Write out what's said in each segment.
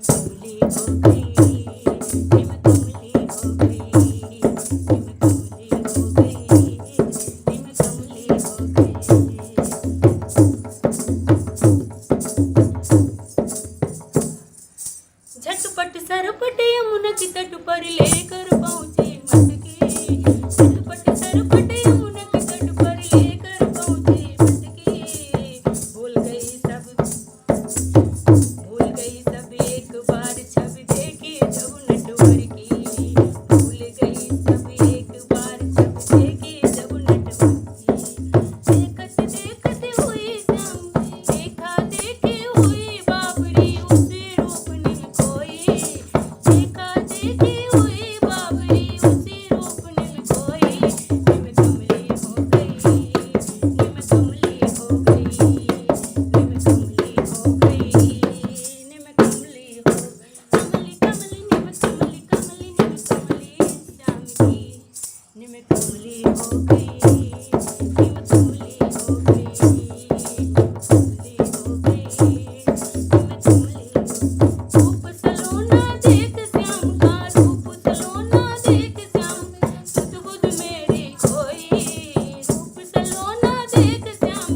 कमली हो गई, नी मैं कमली हो गई, नी मैं कमली हो गई, नी मैं कमली हो गई। झटपट सरपट यमुना की तट पर लेकर पहुंची मटकी, झटपट सरपट यमुना की तट पर लेकर पहुंची मटकी। भूल गई सब एक बार छवि देखी जब नटवर की, भूल गई सब एक बार छवि देखी जब नटवर की। देखत देखत हुई श्याम, देखा देखी हुई बाबरी, उसे रूप निम कोई, देखा देखी हुई बाबरी, उसे रूप निम कोई। निम कमली हो गई, निम कमली हो गई, निम कमली हो गई, निम कमली हो कमली कमली निम कमली कमली निम कमली श्याम की। निम कमली हो गई, निम कमली हो गई, निम कमली हो गई, निम कमली हो। रूप सलोना देख श्याम का, रूप सलोना देख श्याम, सुध-बुध मेरी खोई। रूप सलोना देख श्याम,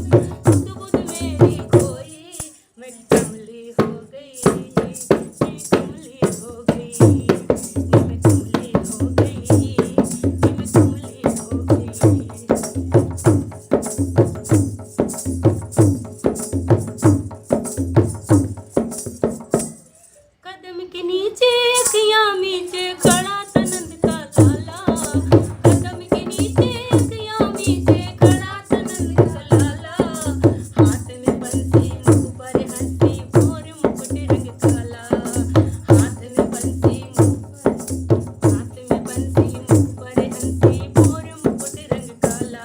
सुध-बुध मेरी खोई। मैं कमली हो गई, मैं कमली हो गई, मैं कमली हो गई, मैं कमली हो गई। कदम के नीचे अखियां मीचे खड़ा था नंद का लाला, कदम के नीचे अखियां मीचे खड़ा था नंद का लाला। हाथ में बंसी मुख पर हंसी मोर मुकुट रंग काला, हाथ में बंसी मुख पर हंसी मोर मुकुट रंग काला।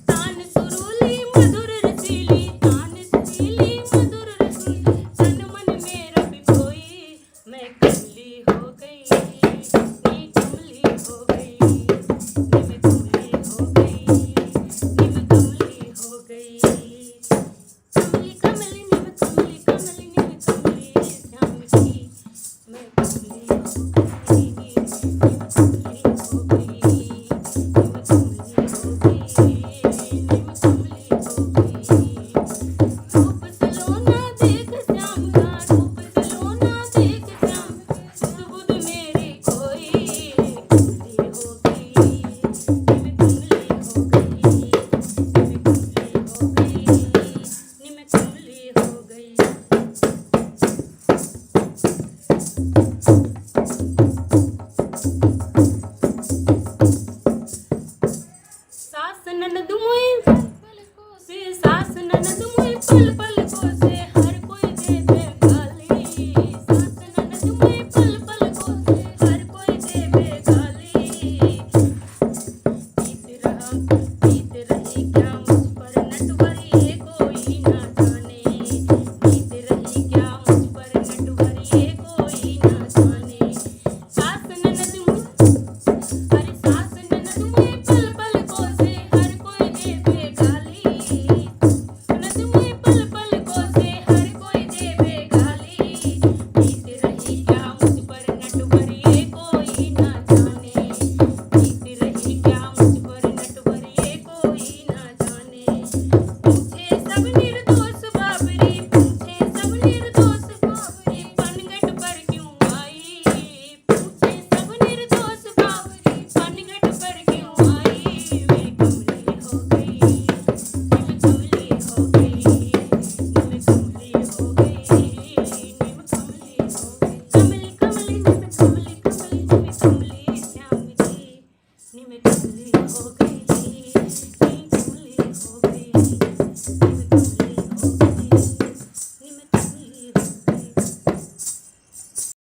तान सुरीली मधुर रसीली, तान सुरीली मधुर रसीली, तन मन मेरा भिगोई। मैं